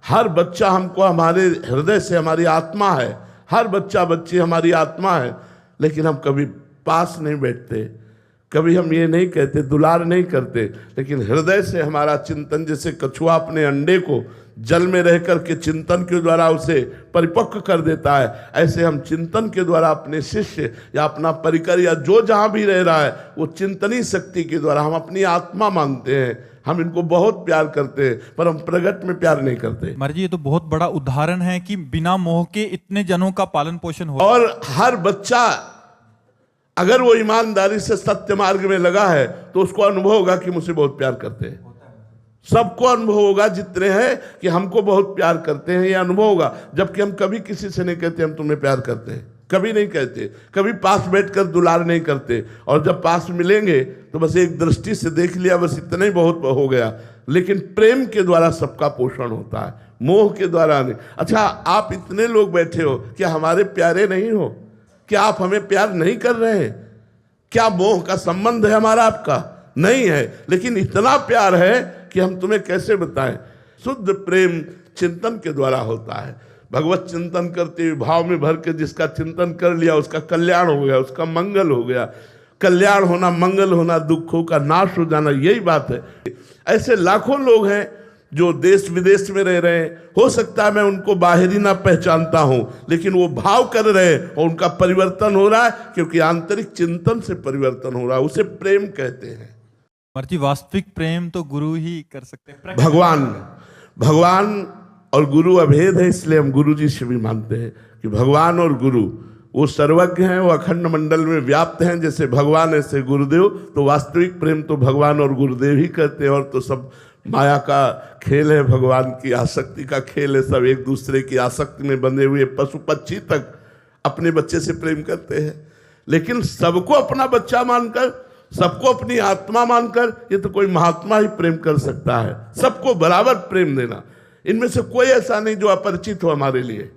हर बच्चा हमको हमारे हृदय से, हमारी आत्मा है। हर बच्चा बच्ची हमारी आत्मा है। लेकिन हम कभी पास नहीं बैठते, कभी हम ये नहीं कहते, दुलार नहीं करते, लेकिन हृदय से हमारा चिंतन, जैसे कछुआ अपने अंडे को जल में रह कर के चिंतन के द्वारा उसे परिपक्व कर देता है, ऐसे हम चिंतन के द्वारा अपने शिष्य या अपना परिकर या जो जहाँ भी रह रहा है वो चिंतनी शक्ति के द्वारा हम अपनी आत्मा मानते हैं। हम इनको बहुत प्यार करते हैं, पर हम प्रगट में प्यार नहीं करते। महाराज जी, ये तो बहुत बड़ा उदाहरण है कि बिना मोह के इतने जनों का पालन पोषण हो। और हर बच्चा अगर वो ईमानदारी से सत्य मार्ग में लगा है तो उसको अनुभव होगा कि मुझसे बहुत प्यार करते हैं। सबको अनुभव होगा जितने हैं कि हमको बहुत प्यार करते हैं, ये अनुभव होगा। जबकि हम कभी किसी से नहीं कहते हम तुम्हें प्यार करते हैं, कभी नहीं कहते। कभी पास बैठकर दुलार नहीं करते, और जब पास मिलेंगे तो बस एक दृष्टि से देख लिया, बस इतना ही बहुत हो गया। लेकिन प्रेम के द्वारा सबका पोषण होता है, मोह के द्वारा नहीं। अच्छा, आप इतने लोग बैठे हो, क्या हमारे प्यारे नहीं हो? क्या आप हमें प्यार नहीं कर रहे हैं? क्या मोह का संबंध है हमारा आपका? नहीं है। लेकिन इतना प्यार है कि हम तुम्हें कैसे बताएं। शुद्ध प्रेम चिंतन के द्वारा होता है। भगवत चिंतन करते हुए भाव में भर के जिसका चिंतन कर लिया उसका कल्याण हो गया, उसका मंगल हो गया। कल्याण होना, मंगल होना, दुखों का नाश हो जाना, यही बात है। ऐसे लाखों लोग हैं जो देश विदेश में रह रहे हैं। हो सकता है मैं उनको बाहरी ना पहचानता हूं, लेकिन वो भाव कर रहे हैं और उनका परिवर्तन हो रहा है, क्योंकि आंतरिक चिंतन से परिवर्तन हो रहा है। उसे प्रेम कहते हैं। जी वास्तविक प्रेम तो गुरु ही कर सकते हैं। भगवान और गुरु अभेद है, इसलिए हम गुरु जी से भी मानते हैं कि भगवान और गुरु वो सर्वज्ञ हैं, वो अखंड मंडल में व्याप्त हैं। जैसे भगवान ऐसे गुरुदेव, तो वास्तविक प्रेम तो भगवान और गुरुदेव ही करते हैं। और तो सब माया का खेल है, भगवान की आसक्ति का खेल है। सब एक दूसरे की आसक्ति में बंधे हुए पशु पक्षी तक अपने बच्चे से प्रेम करते हैं। लेकिन सबको अपना बच्चा मानकर, सबको अपनी आत्मा मानकर, ये तो कोई महात्मा ही प्रेम कर सकता है। सबको बराबर प्रेम देना, इनमें से कोई ऐसा नहीं जो अपरिचित हो हमारे लिए।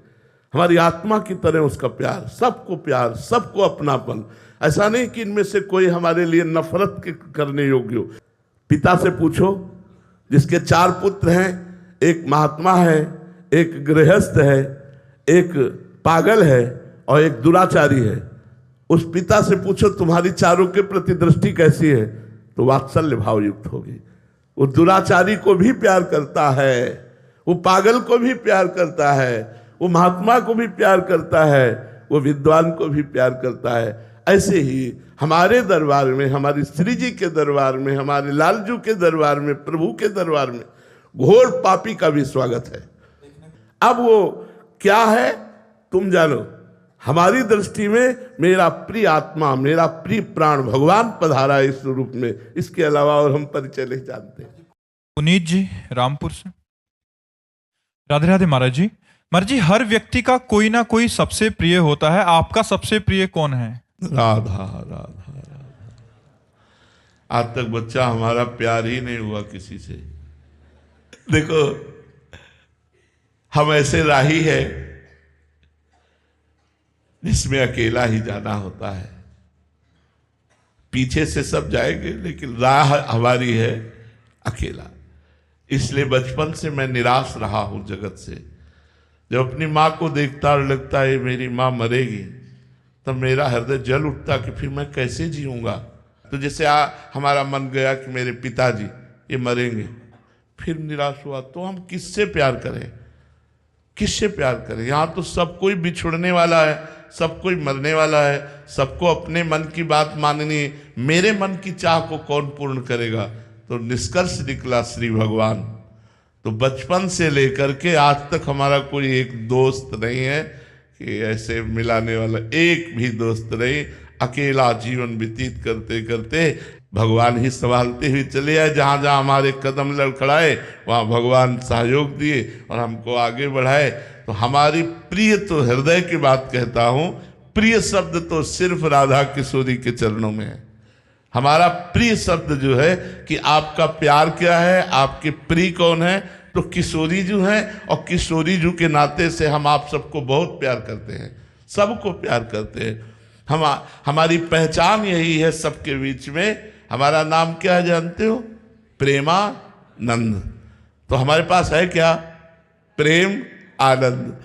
हमारी आत्मा की तरह उसका प्यार, सबको अपनापन। ऐसा नहीं कि इनमें से कोई हमारे लिए नफरत करने योग्य हो। पिता से पूछो जिसके 4 पुत्र हैं, एक महात्मा है, एक गृहस्थ है, एक पागल है और एक दुराचारी है। उस पिता से पूछो तुम्हारी चारों के प्रति दृष्टि कैसी है, तो वात्सल्य भाव युक्त होगी। वो दुराचारी को भी प्यार करता है, वो पागल को भी प्यार करता है, वो महात्मा को भी प्यार करता है, वो विद्वान को भी प्यार करता है। ऐसे ही हमारे दरबार में, हमारी श्री जी के दरबार में, हमारे लालजू के दरबार में, प्रभु के दरबार में घोर पापी का भी स्वागत है। अब वो क्या है तुम जानो। हमारी दृष्टि में मेरा प्रिय आत्मा, मेरा प्रिय प्राण भगवान पधारा इस रूप में। इसके अलावा और हम परिचय नहीं जानते। पुनीत जी रामपुर से। राधे राधे महाराज जी। महाराज जी, हर व्यक्ति का कोई ना कोई सबसे प्रिय होता है। आपका सबसे प्रिय कौन है? राधा राधा राधा। आज तक बच्चा हमारा प्यार ही नहीं हुआ किसी से। देखो, हम ऐसे राही है जिसमें अकेला ही जाना होता है। पीछे से सब जाएंगे, लेकिन राह हमारी है अकेला। इसलिए बचपन से मैं निराश रहा हूं जगत से। जब अपनी माँ को देखता और लगता है मेरी माँ मरेगी, तब मेरा हृदय जल उठता कि फिर मैं कैसे जीऊंगा। तो जैसे हमारा मन गया कि मेरे पिताजी ये मरेंगे, फिर निराश हुआ। तो हम किससे प्यार करें, किससे प्यार करें? यहाँ तो सब कोई बिछुड़ने वाला है, सब कोई मरने वाला है, सबको अपने मन की बात माननी है। मेरे मन की चाह को कौन पूर्ण करेगा? तो निष्कर्ष निकला श्री भगवान। तो बचपन से लेकर के आज तक हमारा कोई एक दोस्त नहीं है कि ऐसे मिलाने वाला, एक भी दोस्त नहीं। अकेला जीवन व्यतीत करते करते भगवान ही संभालते हुए चले आए। जहाँ जहाँ हमारे कदम लड़खड़ाए वहाँ भगवान सहयोग दिए और हमको आगे बढ़ाए। तो हमारी प्रिय, तो हृदय की बात कहता हूँ, प्रिय शब्द तो सिर्फ राधा किशोरी के चरणों में है। हमारा प्रिय शब्द जो है कि आपका प्यार क्या है, आपके प्रिय कौन है, तो किशोरी जी हैं। और किशोरी जी के नाते से हम आप सबको बहुत प्यार करते हैं, सबको प्यार करते हैं। हमारी पहचान यही है सबके बीच में। हमारा नाम क्या है जानते हो? प्रेमानंद। तो हमारे पास है क्या? प्रेम आनंद।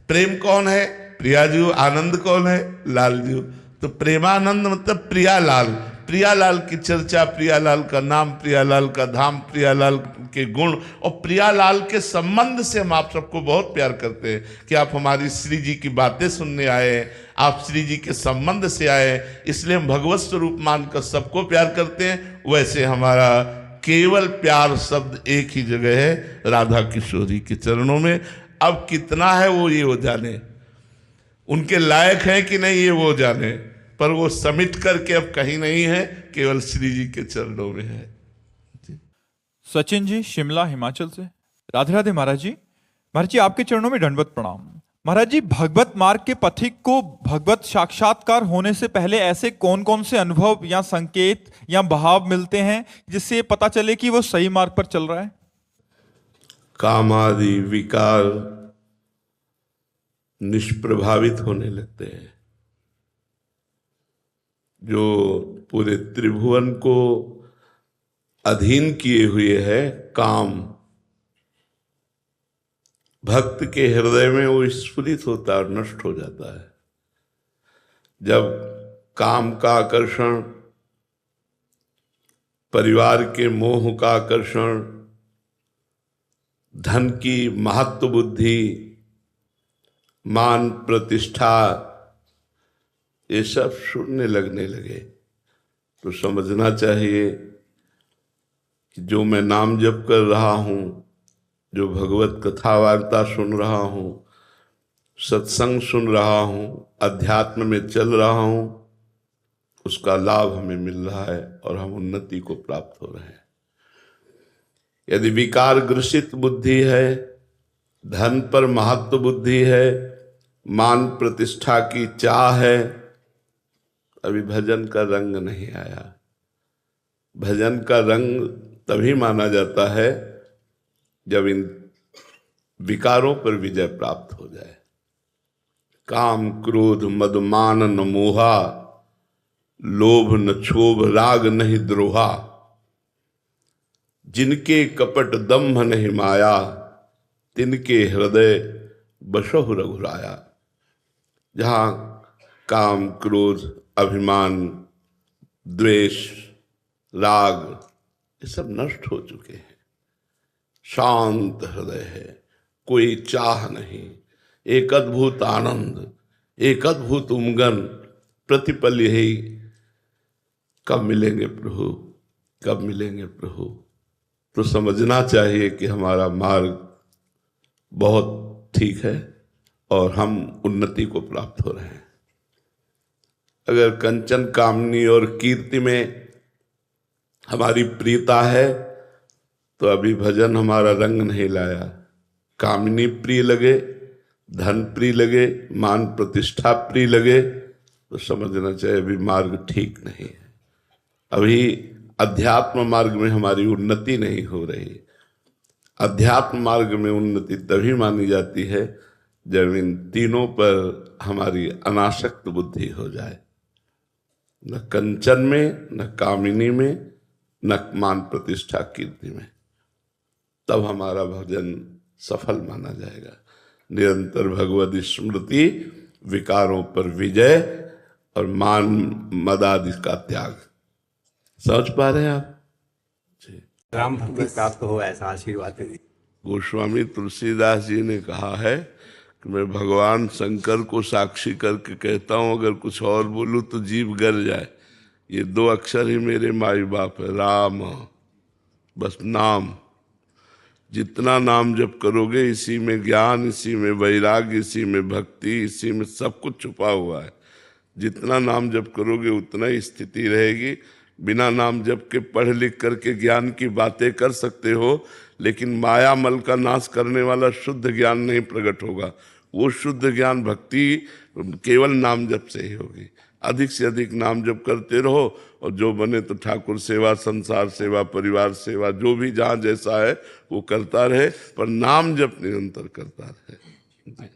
प्रेम कौन है? प्रियाजू। आनंद कौन है? लालजू। तो प्रेमानंद मतलब प्रियालाल। प्रियालाल की चर्चा, प्रियालाल का नाम, प्रियालाल का धाम, प्रियालाल के गुण और प्रियालाल के संबंध से हम आप सबको बहुत प्यार करते हैं कि आप हमारी श्री जी की बातें सुनने आए, आप श्री जी के संबंध से आए। इसलिए हम भगवत स्वरूप मानकर सबको प्यार करते हैं। वैसे हमारा केवल प्यार शब्द एक ही जगह है, राधा किशोरी के चरणों में। अब कितना है वो ये वो जाने, उनके लायक है कि नहीं ये वो जाने, पर वो समिट करके अब कहीं नहीं है, केवल श्री जी के चरणों में है। सचिन जी शिमला हिमाचल से। राधे राधे महाराज जी। महाराज जी, आपके चरणों में दंडवत प्रणाम। महाराज जी, भगवत मार्ग के पथिक को भगवत साक्षात्कार होने से पहले ऐसे कौन कौन से अनुभव या संकेत या भाव मिलते हैं जिससे ये पता चले कि वो सही मार्ग पर चल रहा है? कामादि विकार निष्प्रभावित होने लगते हैं। जो पूरे त्रिभुवन को अधीन किए हुए है काम, भक्त के हृदय में वो स्फुरित होता है और नष्ट हो जाता है। जब काम का आकर्षण, परिवार के मोह का आकर्षण, धन की महत्व बुद्धि, मान प्रतिष्ठा, ये सब शून्य लगने लगे, तो समझना चाहिए कि जो मैं नाम जप कर रहा हूँ, जो भगवत कथा वार्ता सुन रहा हूँ, सत्संग सुन रहा हूँ, अध्यात्म में चल रहा हूँ, उसका लाभ हमें मिल रहा है और हम उन्नति को प्राप्त हो रहे हैं। यदि विकार ग्रसित बुद्धि है, धन पर महत्व बुद्धि है, मान प्रतिष्ठा की चाह है, अभी भजन का रंग नहीं आया। भजन का रंग तभी माना जाता है जब इन विकारों पर विजय प्राप्त हो जाए। काम क्रोध मद मान न मोहा, लोभ न क्षोभ राग नहीं द्रोहा, जिनके कपट दम्भ नहीं माया, तिनके हृदय बसहु रघुराया। जहां काम क्रोध अभिमान द्वेष राग ये सब नष्ट हो चुके हैं, शांत हृदय है, कोई चाह नहीं, एक अद्भुत आनंद, एक अद्भुत उमगन, प्रतिपल यही कब मिलेंगे प्रभु, कब मिलेंगे प्रभु। तो समझना चाहिए कि हमारा मार्ग बहुत ठीक है और हम उन्नति को प्राप्त हो रहे हैं। अगर कंचन कामनी और कीर्ति में हमारी प्रियता है तो अभी भजन हमारा रंग नहीं लाया। कामनी प्रिय लगे, धन प्रिय लगे, मान प्रतिष्ठा प्रिय लगे, तो समझना चाहिए अभी मार्ग ठीक नहीं है। अभी अध्यात्म मार्ग में हमारी उन्नति नहीं हो रही। अध्यात्म मार्ग में उन्नति तभी मानी जाती है जब इन तीनों पर हमारी अनासक्त बुद्धि हो जाए, न कंचन में, न कामिनी में, न मान प्रतिष्ठा कीर्ति में, तब हमारा भजन सफल माना जाएगा। निरंतर भगवत स्मृति, विकारों पर विजय और मान मद आदि का त्याग। समझ पा रहे हैं आप? राम भक्ति प्राप्त हो ऐसा आशीर्वाद दे। गोस्वामी तुलसीदास जी ने कहा है कि मैं भगवान शंकर को साक्षी करके कहता हूँ, अगर कुछ और बोलूँ तो जीभ गर जाए। ये दो अक्षर ही मेरे माई बाप है, राम, बस नाम। जितना नाम जप करोगे इसी में ज्ञान, इसी में वैराग्य, इसी में भक्ति, इसी में सब कुछ छुपा हुआ है। जितना नाम जप करोगे उतना ही स्थिति रहेगी। बिना नाम जप के पढ़ लिख करके ज्ञान की बातें कर सकते हो, लेकिन माया मल का नाश करने वाला शुद्ध ज्ञान नहीं प्रकट होगा। वो शुद्ध ज्ञान भक्ति केवल नाम जप से ही होगी। अधिक से अधिक नाम जप करते रहो और जो बने तो ठाकुर सेवा, संसार सेवा, परिवार सेवा, जो भी जहाँ जैसा है वो करता रहे, पर नाम जप निरंतर करता रहे।